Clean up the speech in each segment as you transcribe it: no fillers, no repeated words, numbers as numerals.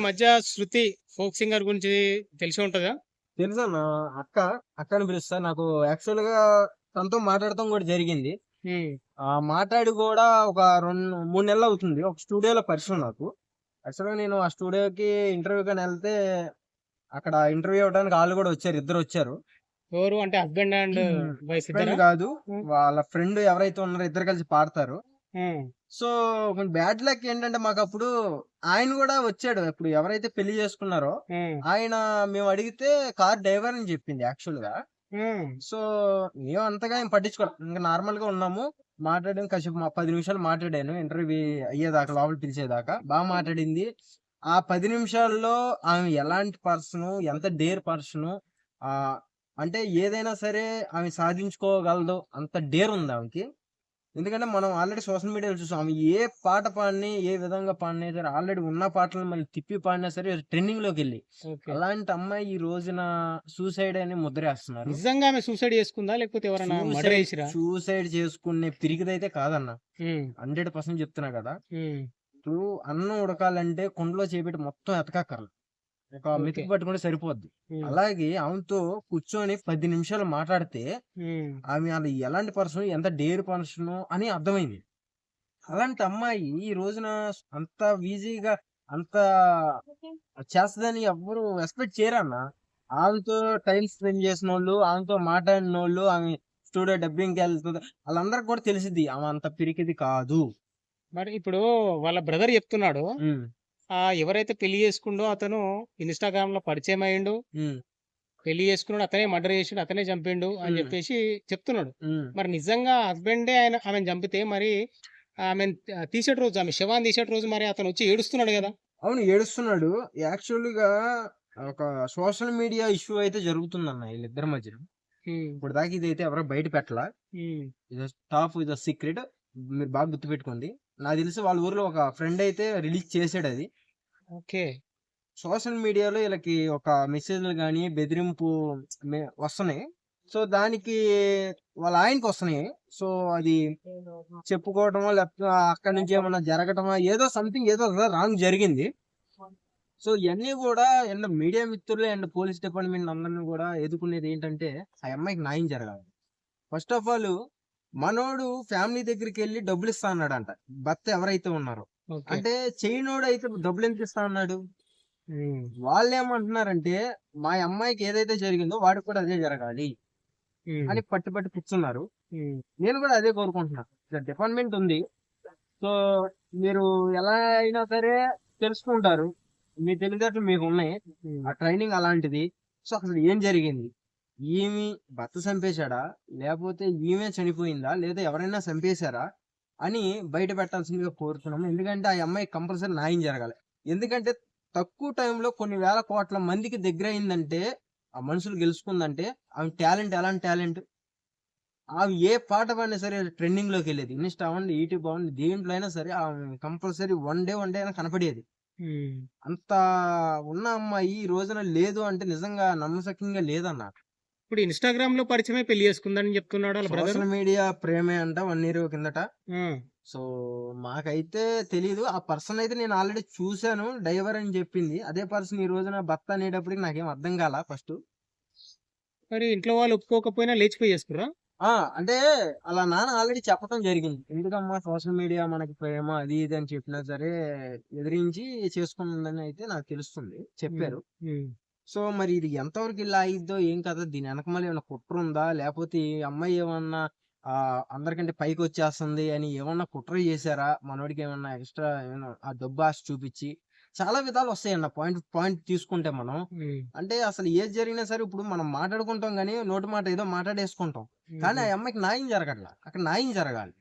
మధ్య శృతి folk singer గురించి తెలిసి ఉంటదా? తెలుసన్న. అక్క అక్కని పిలుస్తా. నాకు యాక్చువల్ గా తనతో మాట్లాడటం కూడా జరిగింది. మాట్లాడి కూడా ఒక 2-3 నెలలు అవుతుంది. ఒక స్టూడియోలో పరిచయం నాకు. యాక్చువల్ గా నేను ఆ స్టూడియోకి ఇంటర్వ్యూ కానీ వెళ్తే అక్కడ ఇంటర్వ్యూ అవ్వడానికి వాళ్ళు కూడా వచ్చారు. ఇద్దరు వచ్చారు. ఎవరు అంటే హస్బెండ్ అండ్ వైఫ్ ఫ్రెండ్ ఇద్దరా? కాదు, వాళ్ళ ఫ్రెండ్ ఎవరైతే ఉన్నారో ఇద్దరు కలిసి పాడతారు. హ్మ్. సో కొంచెం బ్యాడ్ లక్ ఏంటంటే మాకు అప్పుడు ఆయన కూడా వచ్చాడు. ఇప్పుడు ఎవరైతే పెళ్లి చేసుకున్నారో హ్మ్. ఆయన మేము అడిగితే కార్ డ్రైవర్ అని చెప్పింది యాక్చువల్ గా. హ్మ్. సో మేము అంతగా ఏం పట్టించుకోవాలి, ఇంకా నార్మల్ గా ఉన్నాము. మాట్లాడాను కాసేపు, 10 నిమిషాలు మాట్లాడాను. ఇంటర్వ్యూ అయ్యేదాకా, లోపల పిలిచేదాకా బాగా మాట్లాడింది. ఆ 10 నిమిషాల్లో ఆమె ఎలాంటి పర్సన్, ఎంత డేర్ పర్సన్, ఆ అంటే ఏదైనా సరే ఆమె సాధించుకోగలదు, అంత డేర్ ఉంది ఆమెకి. ఎందుకంటే మనం ఆల్రెడీ సోషల్ మీడియాలో చూసాం. ఆమె ఏ పాట పాడిని, ఏ విధంగా పాడినా సరే, ఆల్రెడీ ఉన్న పాటలను మళ్ళీ తిప్పి పాడినా సరే ట్రెండింగ్ లోకి వెళ్ళి, ఓకే. అలాంటి అమ్మాయి ఈ రోజున సూసైడ్ అని ముద్రేస్తున్నారు. నిజంగా ఆమె సూసైడ్ చేసుకుందా? లేకపోతే ఎవరైనా మర్డర్ సూసైడ్ చేసిరా? సూసైడ్ చేసుకునే పిరికిదైతే కాదన్న. హ్మ్. 100% చెప్తున్నా కదా. హ్మ్. ఇప్పుడు అన్నం ఉడకాలంటే కుండలో చేపెట్టి మొత్తం ఎతకక్కర్లేదు, ఒక ఓకే. మెతుకు పట్టుకుంటే సరిపోద్ది. హ్మ్. అలాగే ఆమెతో కూర్చొని 10 నిమిషాలు మాట్లాడితే హ్మ్. ఆమె అది ఎలాంటి పర్సన్, ఎంత డేర్ పర్సన్ అని అర్థమైంది. అలాంటి అమ్మాయి ఈ రోజున అంత ఈజీగా అంత చేస్తదని ఎవ్వరు ఎక్స్పెక్ట్ చేయరన్న. ఆమెతో టైం స్పెండ్ చేసినోళ్ళు, ఆమెతో మాట్లాడినోళ్ళు, ఆమె స్టూడియో డబ్బింగ్‌కి వెళ్తది, ఆళ్ళందరికి కూడా తెలిసిద్ది ఆమె అంత పిరికిది కాదు. మరి ఇప్పుడు వాళ్ళ బ్రదర్ చెప్తున్నాడు. హ్మ్. ఎవరైతే పెళ్లి చేసుకుండో అతను ఇన్‌స్టాగ్రామ్‌లో పరిచయం అయ్యిండు. హ్మ్. పెళ్లి చేసుకున్నాడు. అతనే మర్డర్ చేసిండు. అతనే చంపిండు అని హ్మ్. చెప్పేసి చెప్తున్నాడు. హ్మ్. మరి నిజంగా హస్బెండే ఆమెను చంపితే మరి ఆమెను తీసేటి రోజు, ఆమె శవాన్ని తీసేటి రోజు మరి అతనొచ్చి ఏడుస్తున్నాడు గదా! అవును, ఏడుస్తున్నాడు. యాక్చువల్‌గా ఒక సోషల్ మీడియా ఇష్యూ అయితే జరుగుతుందన్న ఈళ్ళిద్దరి మధ్యన. హ్మ్. ఇప్పటిదాకా ఇదైతే ఎవరు బయట పెట్టలా. హ్మ్. ఇదో సీక్రెట్. మీరు బాగా గుర్తుపెట్టుకోండి. నాకు తెలిసి వాళ్ళ ఊర్లో ఒక ఫ్రెండ్ అయితే రిలీజ్ చేసాడది. ఓకే. సోషల్ మీడియాలో ఈళ్ళకి ఒక మెసేజ్‌లు గాని, బెదిరింపు వస్తున్నాయి. సో, దానికి వాళ్ళ ఆయనకొస్తున్నాయి. సో, అది చెప్పుకోవటమో, లేకపోతే అక్కడి నుంచి ఏమన్నా జరగటమా, ఏదో సంథింగ్ ఏదో రాంగ్ జరిగింది. సో, ఇయన్నీ గూడా మీడియా మిత్రులు అండ్ పోలీస్ డిపార్ట్‌మెంట్ అందరిని గూడా ఎదుర్కొనేదేంటంటే, ఆ అమ్మాయికి న్యాయం జరగాలి. ఫస్ట్ ఆఫ్ ఆల్ మనోడు ఫ్యామిలీ దగ్గరికెళ్లి డబ్బులిస్తా అన్నాడంట, భర్త ఎవరైతే ఉన్నారో. ఓకే. అంటే చేయనోడైతే డబ్బులెందుకు ఇస్తా అన్నాడు? హ్మ్. వాళ్ళేమంటున్నారంటే, మా అమ్మాయికి ఏదైతే జరిగిందో వాడికి కూడా అదే జరగాలి హ్మ్. అని పట్టి పట్టి కూర్చున్నారు. హ్మ్. నేను కూడా అదే కోరుకుంటున్నా. డిపార్ట్‌మెంట్ ఉంది. సో, మీరు ఎలా అయినా సరే తెలుసుకుంటారు. మీ తెలివితేటలు మీకున్నాయి. హ్మ్. ఆ ట్రైనింగ్ అలాంటిది. సో, అసలు ఏం జరిగింది? ఈమె భర్త చంపేసాడా? లేపోతే ఈమె చనిపోయిందా? లేదా ఎవరైనా చంపేసారా? అని బయట పెట్టాల్సిందిగా కోరుతున్నాము. ఎందుకంటే ఆ అమ్మాయికి కంపల్సరీ న్యాయం జరగాలి. ఎందుకంటే తక్కువ టైంలో కొన్ని వేల కోట్ల మందికి దగ్గరయిందంటే, ఆ మనుషులు గెలుచుకుందంటే ఆమె టాలెంట్ ఎలాంటి టాలెంట్? ఆమె ఏ పాట పాడినా సరే ట్రెండింగ్‌లోకెళ్ళేది. ఇన్‌స్టా అవ్వండి, యూట్యూబ్ అవ్వండి, దేంట్లో అయినా సరే ఆమె కంపల్సరీ వన్ డే అయినా కనపడేది. హ్మ్. అంత ఉన్న అమ్మాయి ఈ రోజున లేదు అంటే నిజంగా నమ్మశక్యంగా లేదన్న. ఇప్పుడు ఇన్‌స్టాగ్రామ్‌లో పరిచయమై పెళ్లి చేసుకుందని చెప్తున్నాడు ఆళ్ళ బ్రదరు. సోషల్ మీడియా ప్రేమే అంట 1 ఇయర్ కిందట. హ్మ్. సో, మాకైతే తెలీదు. ఆ పర్సన్ అయితే నేను ఆల్రెడీ చూసాను. డైవర్ అని జెప్పింది. అదే పర్సన్ ఈ రోజున భర్త అనేటప్పటికి నాకేం అర్థం కాలా ఫస్టు. మరి ఇంట్లో వాళ్ళు ఒప్పుకోకపోయినా లేచిపోయి చేసుకుర్రా? ఆ! అంటే ఆళ్ళ నాన్న ఆల్రెడీ చెప్పటం జరిగింది. ఎందుకమ్మా సోషల్ మీడియా మనకి ప్రేమ అది ఇది అని చెప్పినా సరే ఎదిరించి చేసుకుందని అయితే నాకు తెలుస్తుంది, హ్మ్. చెప్పారు. హ్మ్. సో, మరి ఇది ఎంతవరకు ఇలా అయ్యిద్దో ఏం కథో, దీని ఎనకమాల ఏమన్నా కుట్రుందా? లేపోతే ఈ అమ్మాయి ఏమన్నా అందరికంటే పైకొచ్చేస్తుంది అని ఏమన్నా కుట్ర చేసారా? మనోడికేమన్నా ఎక్స్‌ట్రా ఏమన్నా ఆ డబ్బు ఆశ చూపిచ్చి, చాలా విధాలొస్తాయన్న పాయింట్ పాయింట్ తీసుకుంటే మనం. హ్మ్. అంటే అసలు ఏది జరిగినా సరే ఇప్పుడు మనం మాట్లాడుకుంటాం గానీ, నోటి మాట ఏదో మాట్లాడేసుకుంటాం. కానీ హుహు. ఆ అమ్మాయికి న్యాయం జరగట్ల. అక్కడ న్యాయం జరగాలి.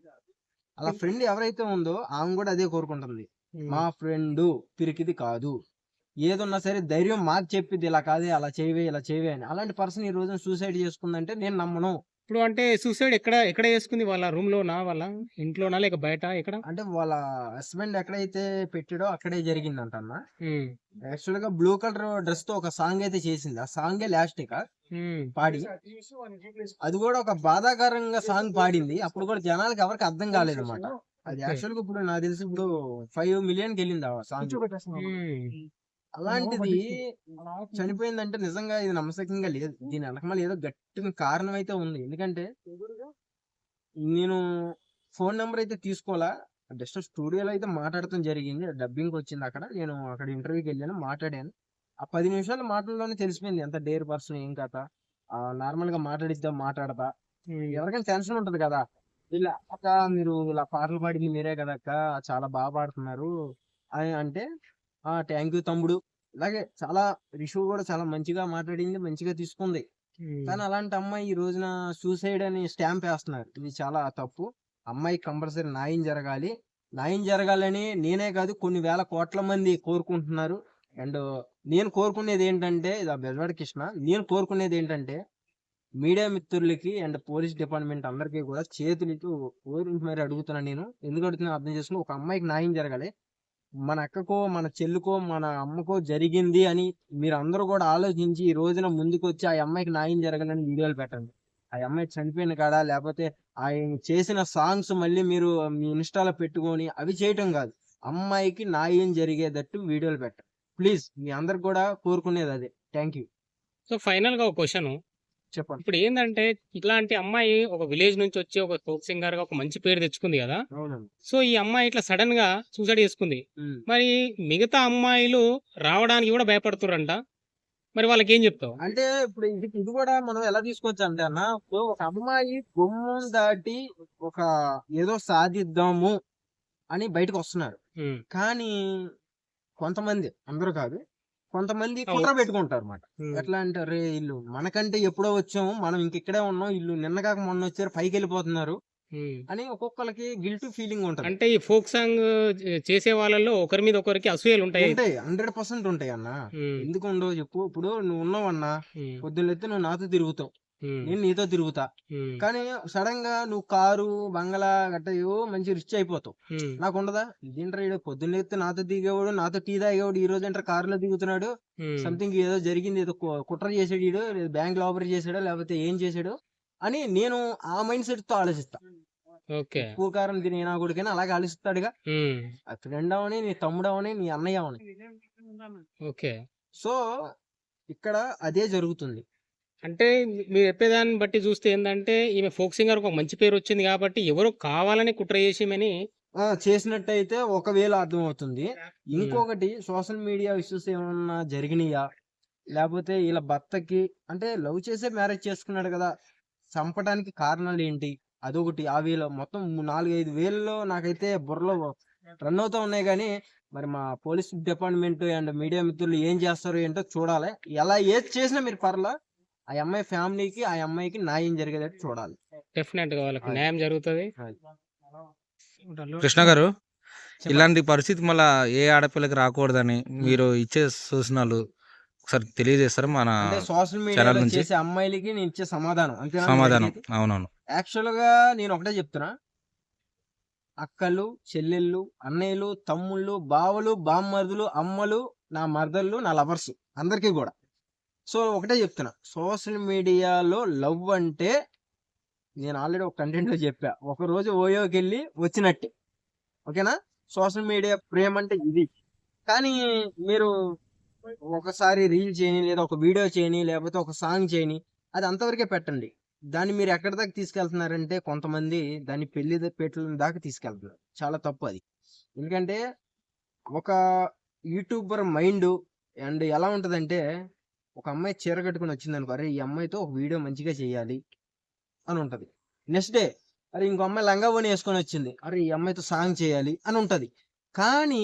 ఆళ్ళ ఫ్రెండ్ ఎవరైతే ఉందో ఆమె గూడా అదే కోరుకుంటుంది. హ్మ్. మా ఫ్రెండు పిరికిది కాదు. ఏదున్నా సరే ధైర్యం మాకు చెప్పిద్ది. ఇలా కాదే, అలా చేయవే, ఇలా చేయవే అని. అలాంటి పర్సన్ ఈ రోజున సూసైడ్ చేసుకుందంటే నేను నమ్మను. ఇప్పుడు అంటే సూసైడ్ ఎక్కడ చేసుకుంది? వాళ్ళ రూమ్‌లోనా? వాళ్ళ ఇంట్లోనా? లేక బయట ఎక్కడ? అంటే వాళ్ళ హస్బెండ్ ఎక్కడైతే పెట్టాడో అక్కడే జరిగిందంటన్న. హ్మ్. యాక్చువల్‌గా బ్లూ కలర్ డ్రెస్‌తో ఒక సాంగ్ అయితే చేసింది. ఆ సాంగే లాస్ట్ ఇక హ్మ్. పాడి. అది గూడా ఒక బాధాకరంగా సాంగ్ పాడింది. అప్పుడు కూడా జనాలకి ఎవరికీ అర్థం కాలేదన్నమాట. అది ఓకే. యాక్చువల్‌గా ఇప్పుడు నాకు తెలిసి ఇప్పుడు 5,000,000కెళ్ళింది ఆ సాంగ్. హ్మ్. అలాంటిది చనిపోయిందంటే నిజంగా ఇది నమ్మశక్యంగా లేదు. దీని వెనకమాల ఏదో గట్టిగా కారణం అయితే ఉంది. ఎందుకంటే నేను ఫోన్ నెంబర్ అయితే తీసుకోవాలా, జస్ట్ స్టూడియోలో అయితే మాట్లాడటం జరిగింది. డబ్బింగ్ వచ్చింది అక్కడ. నేను అక్కడ ఇంటర్వ్యూకి వెళ్ళాను, మాట్లాడాను. ఆ 10 నిమిషాల మాటల్లోనే తెలిసిపోయింది ఎంత డేర్ పర్సన్, ఏం కథ. నార్మల్ గా మాట్లాడిద్దాం, మాట్లాడతా. ఎవరికైనా టెన్షన్ ఉంటది కదా, ఇలా అక్క మీరు ఇలా పాటలు పాడింది మీరే కదా అక్క, చాలా బాగా పాడుతున్నారు అని అంటే, థ్యాంక్ యూ తమ్ముడు. ఇలాగే చాలా రిషు కూడా చాలా మంచిగా మాట్లాడింది, మంచిగా తీసుకుంది. కానీ అలాంటి అమ్మాయి ఈ రోజున సూసైడ్ అని స్టాంప్ వేస్తున్నారు. ఇది చాలా తప్పు. అమ్మాయి కంపల్సరీ న్యాయం జరగాలి. న్యాయం జరగాలని నేనే కాదు, కొన్ని వేల కోట్ల మంది కోరుకుంటున్నారు. అండ్ నేను కోరుకునేది ఏంటంటే, ఇది బెజవాడ కృష్ణ, నేను కోరుకునేది ఏంటంటే మీడియా మిత్రులకి అండ్ పోలీస్ డిపార్ట్మెంట్ అందరికీ కూడా చేతులకి ఊరించి మరి అడుగుతున్నాను. నేను ఎందుకు అడుగుతున్నా అర్థం చేసుకుని, ఒక అమ్మాయికి న్యాయం జరగాలి. మన అక్కకో, మన చెల్లుకో, మన అమ్మకో జరిగింది అని మీరు అందరూ కూడా ఆలోచించి ఈ రోజున ముందుకు వచ్చి ఆ అమ్మాయికి న్యాయం జరగాలని వీడియోలు పెట్టండి. ఆ అమ్మాయి చనిపోయిన కాడా, లేకపోతే ఆయన చేసిన సాంగ్స్ మళ్ళీ మీరు మీ ఇన్స్టాలో పెట్టుకొని అవి చేయటం కాదు. అమ్మాయికి న్యాయం జరిగేటట్టు వీడియోలు పెట్టండి ప్లీజ్. మీ అందరికి కూడా కోరుకునేది అదే. Thank you. సో ఫైనల్ గా ఒక క్వశ్చన్, చెప్పండి. ఇప్పుడు ఏంటంటే ఇట్లాంటి అమ్మాయి ఒక విలేజ్ నుంచి వచ్చి ఒక ఫోక్ సింగర్ గా ఒక మంచి పేరు తెచ్చుకుంది కదా. అవునండి. సో ఈ అమ్మాయి ఇట్లా సడన్ గా సూసైడ్ చేసుకుంది. మరి మిగతా అమ్మాయిలు రావడానికి కూడా భయపడుతురంట. మరి వాళ్ళకి ఏం చెప్తావు? అంటే ఇప్పుడు ఇది కూడా మనం ఎలా తీసుకోవచ్చు అంటే అన్న, ఇప్పుడు ఒక అమ్మాయి గుమ్మం దాటి ఒక ఏదో సాధిద్దాము అని బయటకు వస్తున్నారు. కానీ కొంతమంది, అందరూ కాదు, కొంతమంది కుట్ర పెట్టుకుంటారు అన్నమాట. ఎట్లా అంటే, రే ఇల్లు మనకంటే ఎప్పుడో వచ్చాము, మనం ఇంకెక్కడే ఉన్నాం, ఇల్లు నిన్న కాక మొన్న వచ్చారు, పైకి వెళ్ళిపోతున్నారు అని ఒక్కొక్కరికి గిల్టీ ఫీలింగ్ ఉంటుంది. అంటే ఈ ఫోక్ సాంగ్ చేసే వాళ్ళలో ఒకరి మీద ఒకరికి అసూయలు ఉంటాయి. 100% ఉంటాయి అన్న. ఎందుకు ఉండవు చెప్పు. ఇప్పుడు నువ్వు ఉన్నావన్నా, పొద్దున్నెత్తే నువ్వు నాతో తిరుగుతావు, నేను నీతో తిరుగుతా. కానీ సడన్ గా నువ్వు కారు, బంగళా గట్ట మంచి రిచ్ అయిపోతావు. నాకు ఉండదా? ఇదేంటారు పొద్దున్నెత్తే నాతో దిగేవాడు, నాతో టీ తాగేవాడు, ఈ రోజు ఏంటారు కారులో దిగుతున్నాడు, సంథింగ్ ఏదో జరిగింది, ఏదో కుట్ర చేసాడు వీడు, బ్యాంక్ లాబరీ చేసాడో లేకపోతే ఏం చేసాడు అని నేను ఆ మైండ్ సెట్ తో ఆలోచిస్తా. ఉప్పు కారం తిని నా కొడుకైనా అలాగే ఆలోచిస్తాడుగా. ఆ ఫ్రెండ్ అవని, నీ తమ్ముడు అవని, నీ అన్నయ్య అవని. సో ఇక్కడ అదే జరుగుతుంది. అంటే మీరు చెప్పేదాన్ని బట్టి చూస్తే ఏంటంటే, ఈమె ఫోక్ సింగర్ ఒక మంచి పేరు వచ్చింది కాబట్టి ఎవరో కావాలని కుట్ర చేసేమని చేసినట్టయితే ఒకవేళ అర్థం అవుతుంది. ఇంకొకటి, సోషల్ మీడియా ఇష్యూస్ ఏమన్నా జరిగినాయా, లేకపోతే వీళ్ళ భర్తకి అంటే లవ్ చేసే మ్యారేజ్ చేసుకున్నాడు కదా, చంపడానికి కారణాలు ఏంటి, అదొకటి. ఆ వేలో మొత్తం 4-5 వేలలో నాకైతే బుర్రలో రన్ అవుతా ఉన్నాయి. కానీ మరి మా పోలీస్ డిపార్ట్మెంట్ అండ్ మీడియా మిత్రులు ఏం చేస్తారో ఏంటో చూడాలి. ఎలా ఏది చేసినా మీరు పర్లా, ఆ అమ్మాయి ఫ్యామిలీకి, ఆ అమ్మాయికి న్యాయం జరిగేటట్టు చూడాలి. డెఫినెట్ గా వాళ్ళకి న్యాయం జరుగుతుంది. కృష్ణ గారు, ఇలాంటి పరిస్థితి మళ్ళా ఏ ఆడపిల్లకి రాకూడదని మీరు ఇచ్చే సూచనలు ఒకసారి తెలియజేస్తారా? మన సోషల్ మీడియాలో చేసే అమ్మాయిలకి నేను ఇచ్చే సమాధానం సమాధానం. అవునవును. యాక్చువల్ గా నేను ఒకటే చెప్తున్నా, అక్కలు, చెల్లెళ్ళు, అన్నయ్యలు, తమ్ముళ్ళు, బావలు, బామ్మర్దులు, అమ్మలు, నా మర్దళ్ళు, నా లవర్స్ అందరికీ కూడా సో ఒకటే చెప్తున్నా, సోషల్ మీడియాలో లవ్ అంటే నేను ఆల్రెడీ ఒక కంటెంట్ లో చెప్పా, ఒక రోజు ఓయోకి వెళ్ళి వచ్చినట్టే. ఓకేనా? సోషల్ మీడియా ప్రేమ అంటే ఇది. కానీ మీరు ఒకసారి రీల్ చేయని, లేదా ఒక వీడియో చేయని, లేకపోతే ఒక సాంగ్ చేయని, అది అంతవరకే పెట్టండి. దాన్ని మీరు ఎక్కడి దాకా తీసుకెళ్తున్నారంటే, కొంతమంది దాన్ని పెళ్లి పెట్టల దాకా తీసుకెళ్తున్నారు. చాలా తప్పు అది. ఎందుకంటే ఒక యూట్యూబర్ మైండ్ అండ్ ఎలా ఉంటదంటే, ఒక అమ్మాయి చీర కట్టుకుని వచ్చింది అనుకో, అరే ఈ అమ్మాయితో ఒక వీడియో మంచిగా చేయాలి అని ఉంటది. నెక్స్ట్ డే, అరే ఇంకో అమ్మాయి లంగా ఓని వేసుకొని వచ్చింది, అరే ఈ అమ్మాయితో సాంగ్ చేయాలి అని ఉంటది. కానీ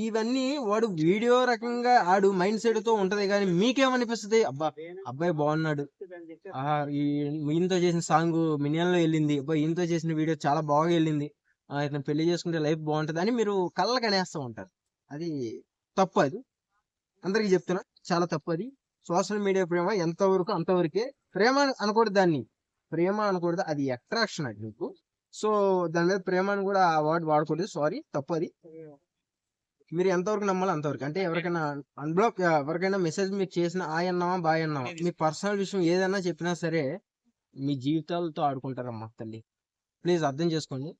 ఇవన్నీ వాడు వీడియో రకంగా ఆడు మైండ్ సెట్ తో ఉంటది. కానీ మీకేమనిపిస్తుంది? అబ్బా అబ్బాయి బాగున్నాడు, ఈయనతో చేసిన సాంగ్ మినియన్ లో వెళ్ళింది, అబ్బా ఈయనతో చేసిన వీడియో చాలా బాగా వెళ్ళింది, ఇతను పెళ్లి చేసుకుంటే లైఫ్ బాగుంటది అని మీరు కళ్ళకి అనేస్తూ ఉంటారు. అది తప్పు. అది అందరికి చెప్తున్నా, చాలా తప్పు. అది సోషల్ మీడియా ప్రేమ ఎంతవరకు అంతవరకే. ప్రేమ అనకూడదు, దాన్ని ప్రేమ అనకూడదు, అది అట్రాక్షన్ అది మీకు. సో దాని మీద ప్రేమ అని కూడా ఆ వర్డ్ వాడకూడదు. సారీ, తప్పు. అది మీరు ఎంతవరకు నమ్మాలి అంతవరకు. అంటే ఎవరికైనా అన్బ్లాక్, ఎవరికైనా మెసేజ్ మీకు చేసిన ఆ అన్నావా బాయ్ అన్నావా, మీ పర్సనల్ విషయం ఏదైనా చెప్పినా సరే మీ జీవితాలతో ఆడుకుంటారమ్మా తల్లి. ప్లీజ్ అర్థం చేసుకోండి.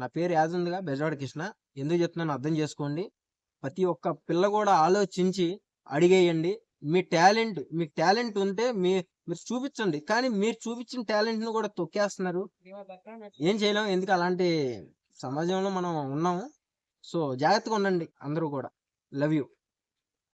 నా పేరు యాజ్ ఉందిగా, బెజవాడ కృష్ణ. ఎందుకు చెప్తున్నాను అర్థం చేసుకోండి. ప్రతి ఒక్క పిల్ల కూడా ఆలోచించి అడిగేయండి. మీకు టాలెంట్ ఉంటే మీరు చూపించండి. కానీ మీరు చూపించిన టాలెంట్ ను కూడా తొక్కేస్తున్నారు. ఏం చేయలేం, ఎందుకు అలాంటి సమాజంలో మనం ఉన్నాము. సో జాగ్రత్తగా ఉండండి అందరూ కూడా. Love you.